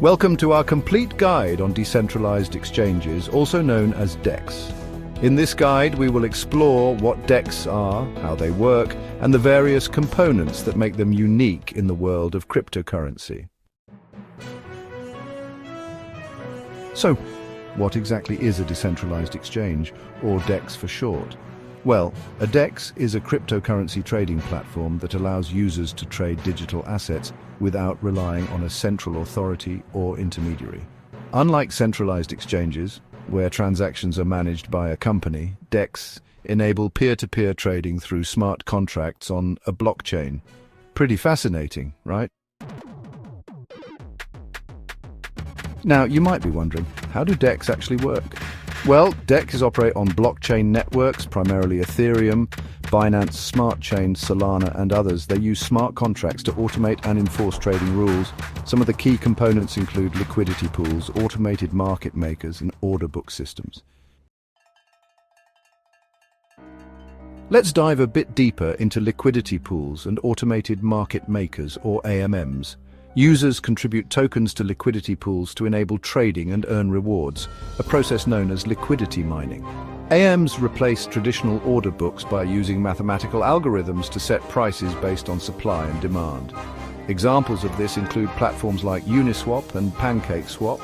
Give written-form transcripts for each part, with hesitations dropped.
Welcome to our complete guide on decentralized exchanges, also known as DEX. In this guide, we will explore what DEX are, how they work, and the various components that make them unique in the world of cryptocurrency. So, what exactly is a decentralized exchange, or DEX for short? Well, a DEX is a cryptocurrency trading platform that allows users to trade digital assets without relying on a central authority or intermediary. Unlike centralized exchanges, where transactions are managed by a company, DEX enable peer-to-peer trading through smart contracts on a blockchain. Pretty fascinating, right? Now, you might be wondering, how do DEX actually work? Well, DEXs operate on blockchain networks, primarily Ethereum, Binance, Smart Chain, Solana, and others. They use smart contracts to automate and enforce trading rules. Some of the key components include liquidity pools, automated market makers, and order book systems. Let's dive a bit deeper into liquidity pools and automated market makers, or AMMs. Users contribute tokens to liquidity pools to enable trading and earn rewards, a process known as liquidity mining. AMMs replace traditional order books by using mathematical algorithms to set prices based on supply and demand. Examples of this include platforms like Uniswap and PancakeSwap.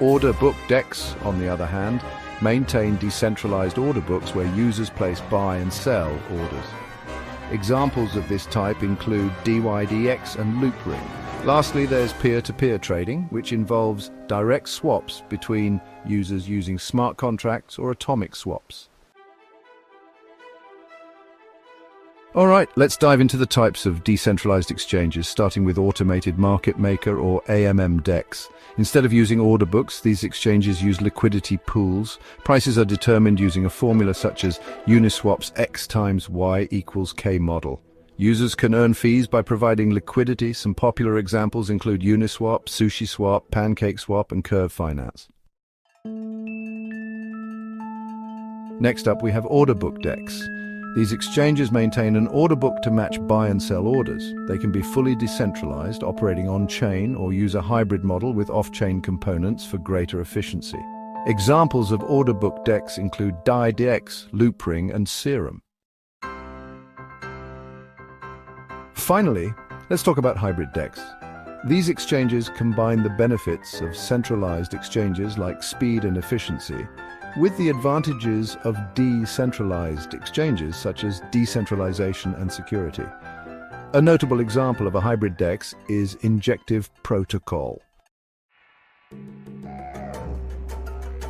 Order book DEX, on the other hand, maintain decentralized order books where users place buy and sell orders. Examples of this type include dYdX and Loopring. Lastly, there's peer-to-peer trading, which involves direct swaps between users using smart contracts or atomic swaps. All right, let's dive into the types of decentralized exchanges, starting with automated market maker, or AMM DEX. Instead of using order books, these exchanges use liquidity pools. Prices are determined using a formula such as Uniswap's X times Y equals K model. Users can earn fees by providing liquidity. Some popular examples include Uniswap, SushiSwap, PancakeSwap, and Curve Finance. Next up, we have order book DEX. These exchanges maintain an order book to match buy and sell orders. They can be fully decentralized, operating on-chain, or use a hybrid model with off-chain components for greater efficiency. Examples of order book DEX include dYdX, Loopring, and Serum. Finally, let's talk about hybrid DEX. These exchanges combine the benefits of centralized exchanges like speed and efficiency with the advantages of decentralized exchanges such as decentralization and security. A notable example of a hybrid DEX is Injective Protocol.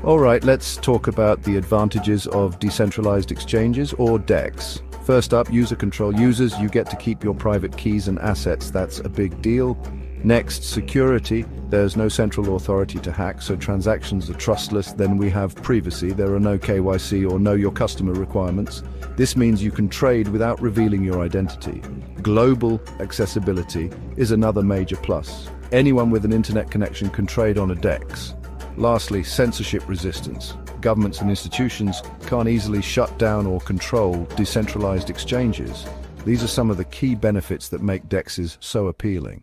All right, let's talk about the advantages of decentralized exchanges, or DEX. First up, user control. Users, you get to keep your private keys and assets. That's a big deal. Next, security. There's no central authority to hack, so transactions are trustless. Then we have privacy. There are no KYC or know your customer requirements. This means you can trade without revealing your identity. Global accessibility is another major plus. Anyone with an internet connection can trade on a DEX. Lastly, censorship resistance. Governments and institutions can't easily shut down or control decentralized exchanges. These are some of the key benefits that make DEXs so appealing.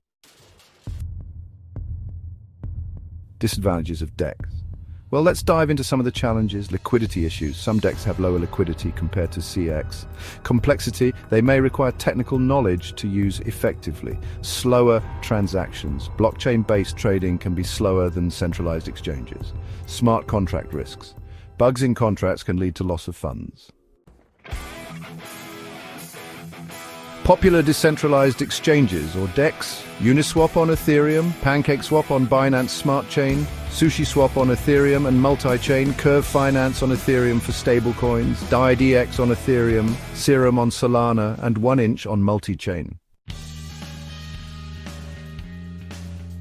Disadvantages of DEX. Well, let's dive into some of the challenges. Liquidity issues. Some DEX have lower liquidity compared to CX. Complexity. They may require technical knowledge to use effectively. Slower transactions. Blockchain-based trading can be slower than centralized exchanges. Smart contract risks. Bugs in contracts can lead to loss of funds. Popular decentralized exchanges, or DEX: Uniswap on Ethereum, PancakeSwap on Binance Smart Chain, SushiSwap on Ethereum and multi-chain, Curve Finance on Ethereum for stablecoins, dYdX on Ethereum, Serum on Solana, and 1inch on multi-chain.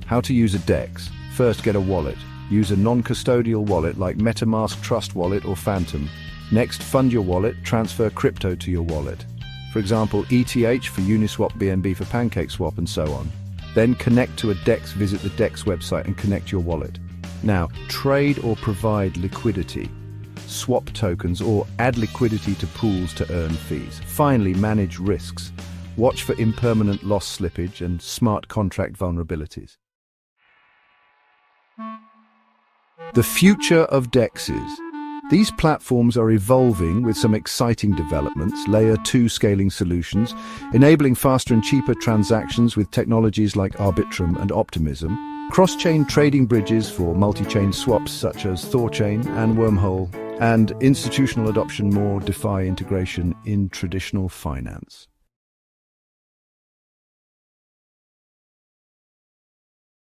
How to use a DEX. First, get a wallet. Use a non-custodial wallet like MetaMask Trust Wallet or Phantom. Next, fund your wallet, transfer crypto to your wallet. For example, ETH for Uniswap, BNB for PancakeSwap, and so on. Then connect to a DEX, visit the DEX website and connect your wallet. Now, trade or provide liquidity. Swap tokens or add liquidity to pools to earn fees. Finally, manage risks. Watch for impermanent loss slippage and smart contract vulnerabilities. The future of DEXs. These platforms are evolving with some exciting developments, Layer 2 scaling solutions, enabling faster and cheaper transactions with technologies like Arbitrum and Optimism, cross-chain trading bridges for multi-chain swaps such as Thorchain and Wormhole, and institutional adoption more DeFi integration in traditional finance.